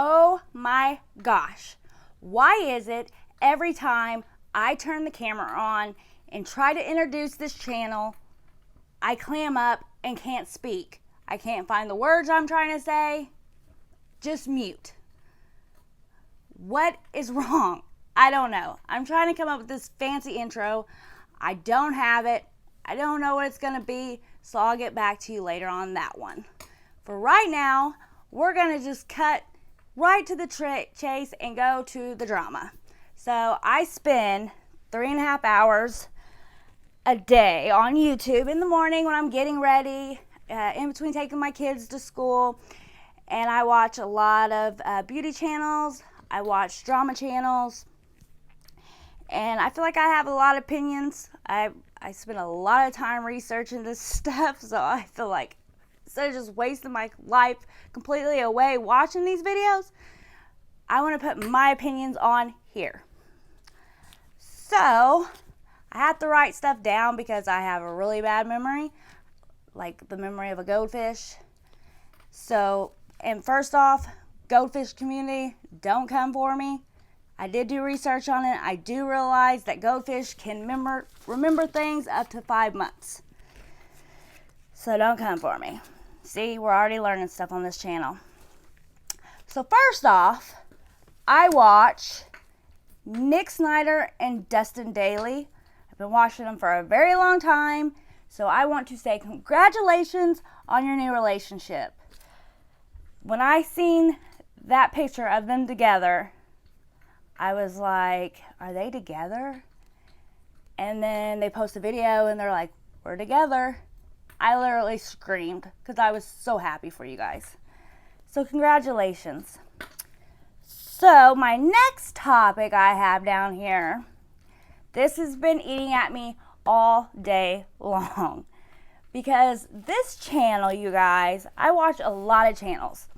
Oh my gosh. Why is it every time I turn the camera on and try to introduce this channel, I clam up and can't speak? I can't find the words I'm trying to say. Just mute. What is wrong? I don't know. I'm trying to come up with this fancy intro. I don't have it. I don't know what it's going to be, so I'll get back to you later on that one. For right now, we're going to just cut right to the chase and go to the drama. So I spend 3.5 hours a day on YouTube in the morning when I'm getting ready, in between taking my kids to school, and I watch a lot of beauty channels. I watch drama channels, and I feel like I have a lot of opinions. I spend a lot of time researching this stuff, so I feel like instead of just wasting my life completely away watching these videos, I want to put my opinions on here. So I have to write stuff down because I have a really bad memory, like the memory of a goldfish. So, and first off, goldfish community, don't come for me. I did do research on it. I do realize that goldfish can remember things up to 5 months. So don't come for me. See, we're already learning stuff on this channel. So first off, I watch Snyder and Dustin Daily. I've been watching them for a very long time. So I want to say congratulations on your new relationship. When I seen that picture of them together, I was like, are they together? And then they post a video and they're like, we're together. I literally screamed because I was so happy for you guys. So congratulations. So my next topic I have down here, this has been eating at me all day long. Because this channel, you guys, I watch a lot of channels.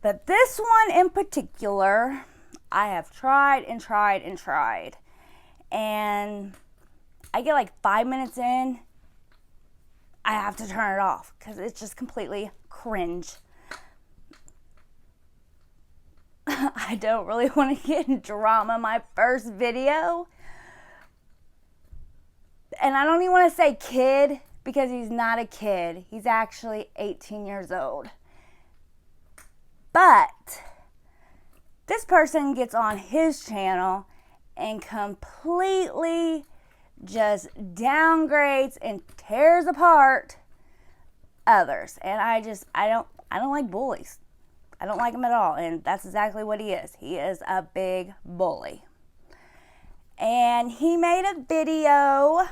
But this one in particular, I have tried and tried and tried. And I get like 5 minutes in, I have to turn it off because it's just completely cringe. I don't really want to get in drama my first video. And I don't even want to say kid because he's not a kid. He's actually 18 years old. But this person gets on his channel and completely just downgrades and tears apart others. And I don't like bullies. I don't like him at all. And that's exactly what he is. He is a big bully. And he made a video,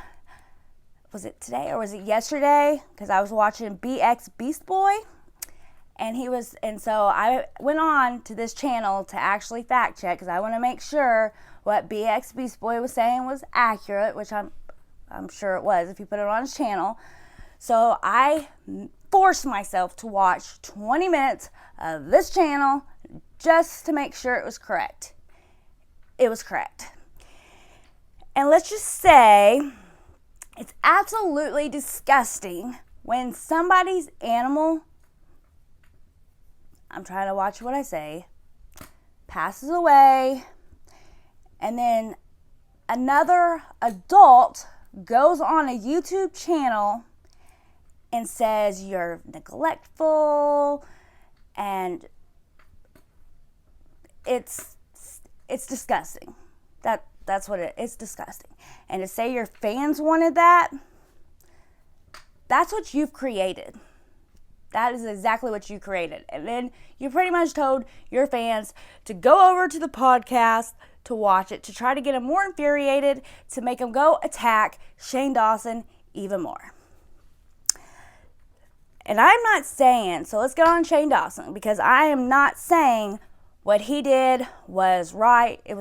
was it today or was it yesterday? Because I was watching Bxbeastboy. And so I went on to this channel to actually fact check because I want to make sure what Bxbeastboy was saying was accurate, which I'm sure it was if you put it on his channel. So I forced myself to watch 20 minutes of this channel just to make sure it was correct. It was correct. And let's just say it's absolutely disgusting when somebody's animal, I'm trying to watch what I say, passes away, and then another adult goes on a YouTube channel and says you're neglectful, and it's disgusting. That's what it's disgusting. And to say your fans wanted that, that's what you've created. That is exactly what you created. And then you pretty much told your fans to go over to the podcast to watch it, to try to get them more infuriated, to make them go attack Shane Dawson even more. And I'm not saying, so let's get on Shane Dawson, because I am not saying what he did was right. It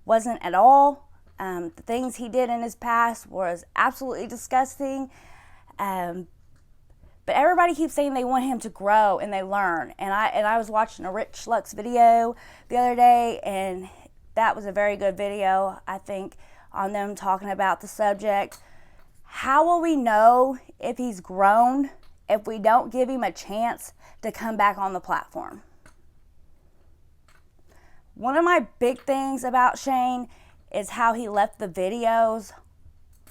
wasn't at all. The things he did in his past was absolutely disgusting. But everybody keeps saying they want him to grow and they learn. And I was watching a Rich Lux video the other day, and that was a very good video, I think, on them talking about the subject. How will we know if he's grown if we don't give him a chance to come back on the platform? one of my big things about Shane is how he left the videos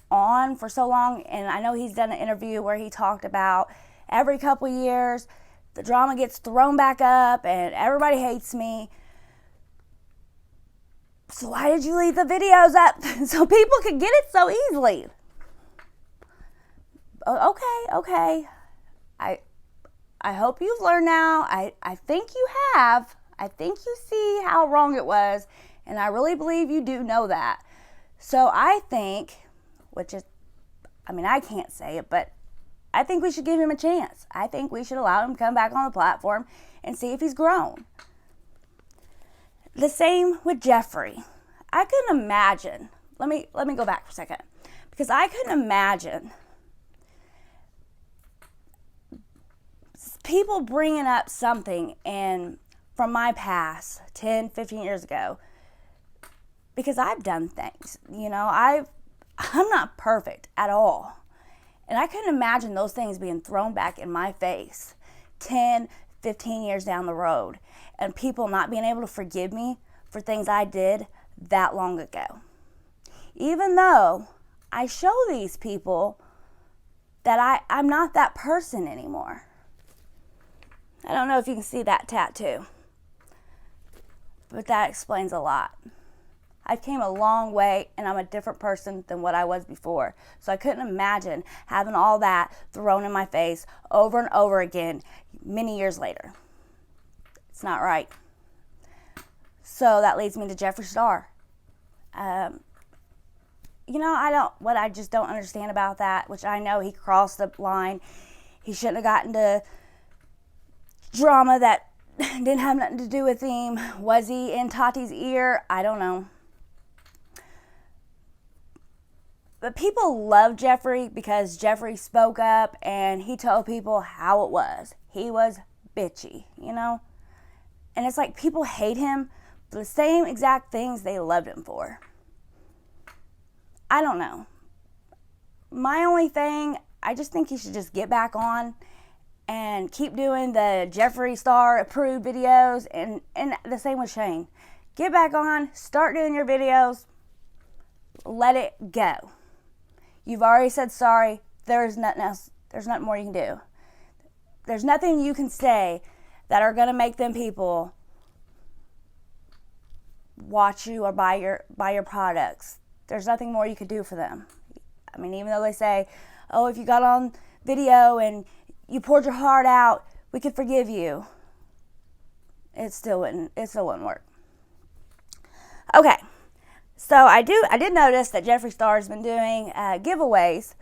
on for so long. And I know he's done an interview where he talked about every couple years the drama gets thrown back up and everybody hates me. So why did you leave the videos up so people could get it so easily? Okay. I hope you've learned now. I think you have. I think you see how wrong it was, and I really believe you do know that. So I think, I can't say it, but I think we should give him a chance. I think we should allow him to come back on the platform and see if he's grown. The same with Jeffree. I couldn't imagine. Let me go back for a second, because I couldn't imagine people bringing up something from my past 10, 15 years ago, because I've done things, I'm not perfect at all. And I couldn't imagine those things being thrown back in my face 10, 15 years down the road, and people not being able to forgive me for things I did that long ago. Even though I show these people that I'm not that person anymore. I don't know if you can see that tattoo, but that explains a lot. I've came a long way, and I'm a different person than what I was before. So I couldn't imagine having all that thrown in my face over and over again many years later. It's not right. So that leads me to Jeffree Star. I just don't understand about that, which I know he crossed the line. He shouldn't have gotten to drama that didn't have nothing to do with him. Was he in Tati's ear? I don't know. But people love Jeffree because Jeffree spoke up and he told people how it was. He was bitchy, And it's like people hate him for the same exact things they loved him for. I don't know. My only thing, I just think he should just get back on and keep doing the Jeffree Star approved videos, and the same with Shane. Get back on, start doing your videos, let it go. You've already said sorry. There's nothing else. There's nothing more you can do. There's nothing you can say that are going to make them people watch you or buy your products. There's nothing more you could do for them. Even though they say, oh, if you got on video and you poured your heart out, we could forgive you. It still wouldn't work. Okay. So I did notice that Jeffree Star has been doing giveaways.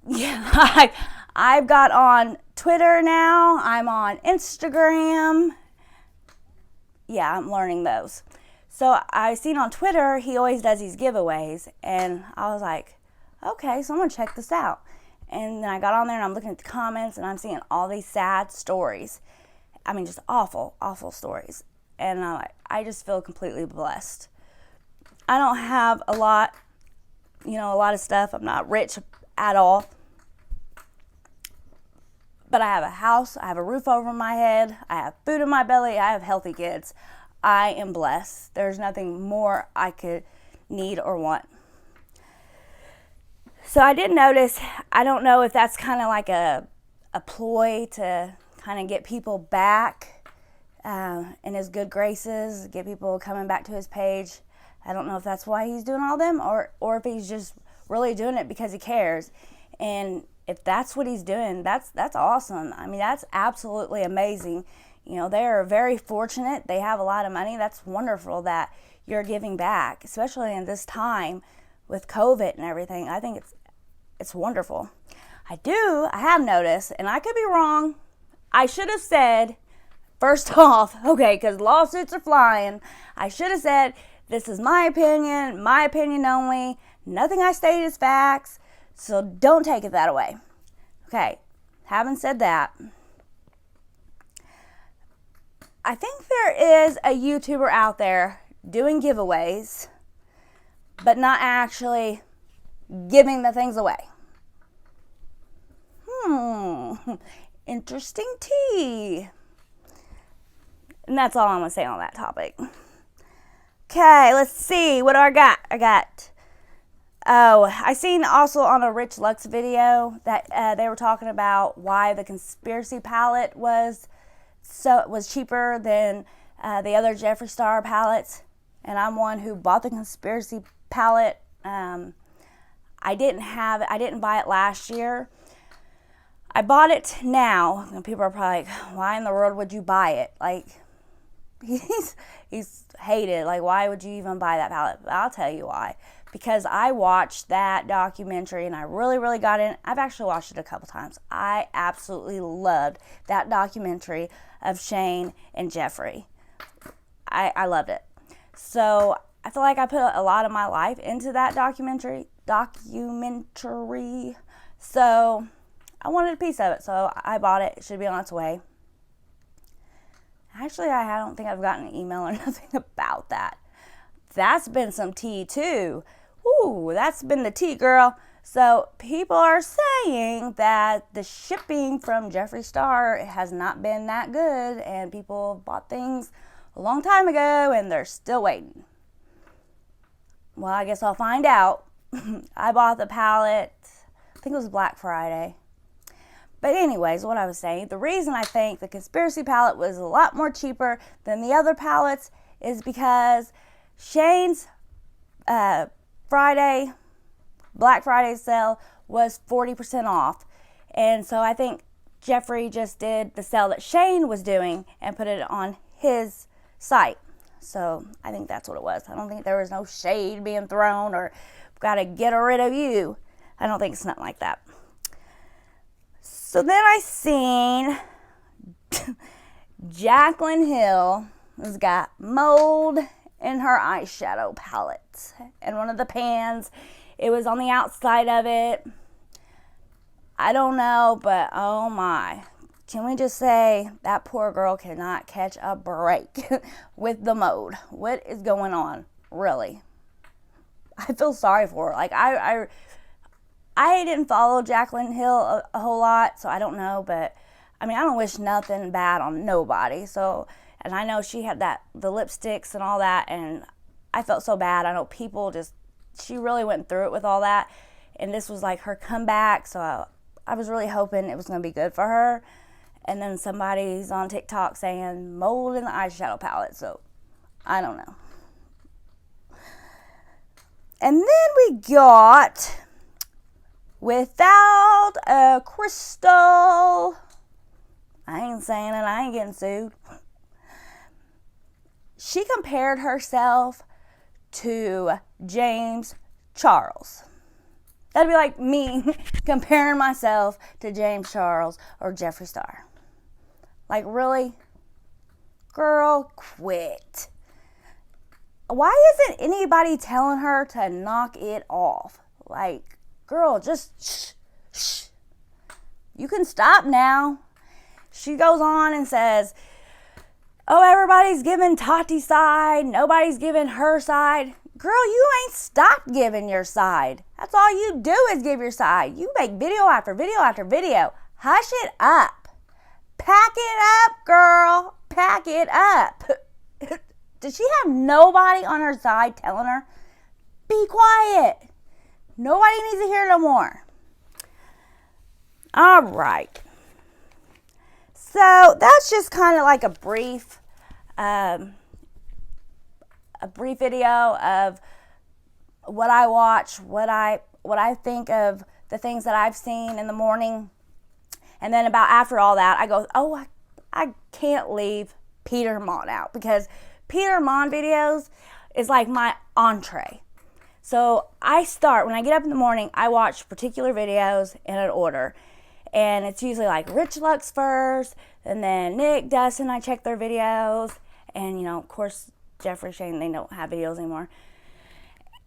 Yeah, I've got on Twitter now. I'm on Instagram. Yeah, I'm learning those. So I seen on Twitter he always does these giveaways, and I was like, okay, so I'm gonna check this out. And then I got on there and I'm looking at the comments and I'm seeing all these sad stories. Just awful, awful stories. And I just feel completely blessed. I don't have a lot of stuff. I'm not rich at all. But I have a house. I have a roof over my head. I have food in my belly. I have healthy kids. I am blessed. There's nothing more I could need or want. So I did notice, I don't know if that's kind of like a ploy to kind of get people back in his good graces, get people coming back to his page. I don't know if that's why he's doing all them or if he's just really doing it because he cares. And if that's what he's doing, that's awesome. That's absolutely amazing. They are very fortunate. They have a lot of money. That's wonderful that you're giving back, especially in this time with COVID and everything. I think it's wonderful. I have noticed, and I could be wrong. I should have said, first off, okay, because lawsuits are flying, I should have said, this is my opinion only. Nothing I state is facts, so don't take it that way. Okay, having said that, I think there is a YouTuber out there doing giveaways, but not actually giving the things away. Interesting tea. And that's all I'm going to say on that topic. Okay, let's see. What do I got? Oh, I seen also on a Rich Lux video that they were talking about why the conspiracy palette was cheaper than the other Jeffree Star palettes, and I'm one who bought the conspiracy palette. I didn't buy it last year. I bought it now, and people are probably like, why in the world would you buy it? Like, he's hated. Like, why would you even buy that palette? But I'll tell you why. Because I watched that documentary and I really, really got in. I've actually watched it a couple times. I absolutely loved that documentary of Shane and Jeffree. I loved it. So I feel like I put a lot of my life into that documentary. So I wanted a piece of it. So I bought it. It should be on its way. Actually, I don't think I've gotten an email or nothing about that. That's been some tea too. Ooh, that's been the tea, girl. So people are saying that the shipping from Jeffree Star has not been that good, and people bought things a long time ago and they're still waiting. Well, I guess I'll find out. I bought the palette, I think it was Black Friday. But anyways, what I was saying, the reason I think the conspiracy palette was a lot more cheaper than the other palettes is because Shane's Black Friday sale was 40% off. And so I think Jeffree just did the sale that Shane was doing and put it on his site. So I think that's what it was. I don't think there was no shade being thrown or got to get rid of you. I don't think it's nothing like that. So then I seen Jacklyn Hill has got mold in her eyeshadow palette. And one of the pans, it was on the outside of it. I don't know, but oh my. Can we just say that poor girl cannot catch a break with the mold? What is going on? Really? I feel sorry for her. Like, I didn't follow Jacklyn Hill a whole lot, so I don't know, but I mean, I don't wish nothing bad on nobody. So, and I know she had the lipsticks and all that, and I felt so bad. I know people she really went through it with all that, and this was like her comeback, so I was really hoping it was going to be good for her. And then somebody's on TikTok saying mold in the eyeshadow palette, so I don't know. And then we got Without a Crystal. I ain't saying it, I ain't getting sued. She compared herself to James Charles. That'd be like me comparing myself to James Charles or Jeffree Star. Like, really? Girl, quit. Why isn't anybody telling her to knock it off? Like, girl, just shh. You can stop now. She goes on and says, oh, everybody's giving Tati's side. Nobody's giving her side. Girl, you ain't stopped giving your side. That's all you do is give your side. You make video after video after video. Hush it up. Pack it up, girl. Pack it up. Does she have nobody on her side telling her, be quiet? Nobody needs to hear no more. All right. So that's just kind of like a brief video of what I watch, what I think of the things that I've seen in the morning. And then after all that, I go, oh, I can't leave Peter Monn out, because Peter Monn videos is like my entree. So when I get up in the morning, I watch particular videos in an order. And it's usually like Rich Lux first, and then Nick, Dustin, I check their videos. And, of course, Jeffree, Shane, they don't have videos anymore.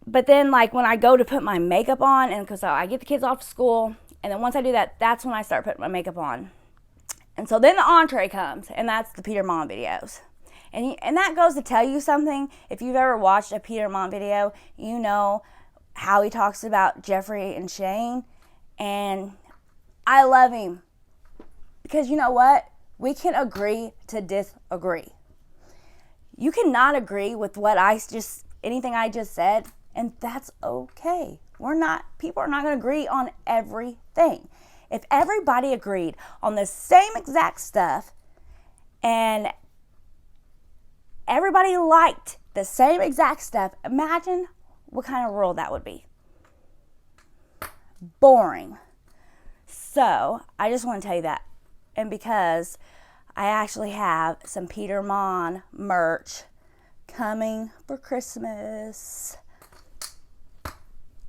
But then, like, when I go to put my makeup on, and because I get the kids off to school, and then once I do that, that's when I start putting my makeup on. And so then the entree comes, and that's the Peter Monn videos. And that goes to tell you something. If you've ever watched a Peter Monn video, you know how he talks about Jeffree and Shane. And I love him. Because you know what? We can agree to disagree. You cannot agree with anything I just said, and that's okay. People are not going to agree on everything. If everybody agreed on the same exact stuff and everybody liked the same exact stuff, imagine what kind of world that would be. Boring. So, I just want to tell you that. And because I actually have some Peter Monn merch coming for Christmas,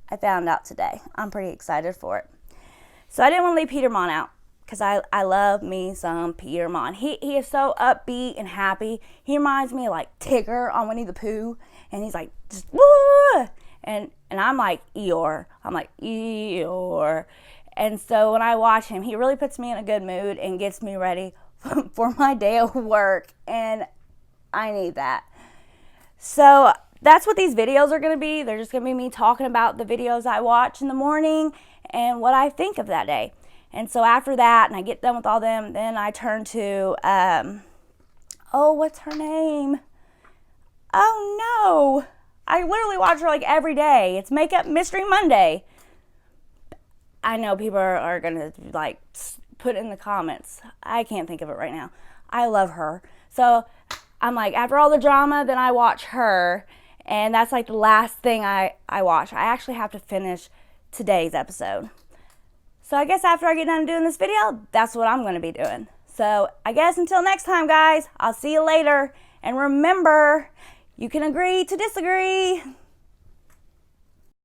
I found out today. I'm pretty excited for it. So I didn't want to leave Peter Monn out because I love me some Peter Monn. He is so upbeat and happy. He reminds me of like Tigger on Winnie the Pooh, and he's like just woo, and I'm like Eeyore. I'm like Eeyore. And so when I watch him, he really puts me in a good mood and gets me ready for my day of work, and I need that. So that's what these videos are going to be. They're just going to be me talking about the videos I watch in the morning and what I think of that day. And so after that, and I get done with all them, then I turn to, what's her name? Oh no, I literally watch her like every day. It's Makeup Mystery Monday. I know people are going to like put in the comments. I can't think of it right now. I love her. So I'm like, after all the drama, then I watch her. And that's like the last thing I watch. I actually have to finish today's episode. So I guess after I get done doing this video, that's what I'm going to be doing. So I guess until next time, guys, I'll see you later. And remember, you can agree to disagree.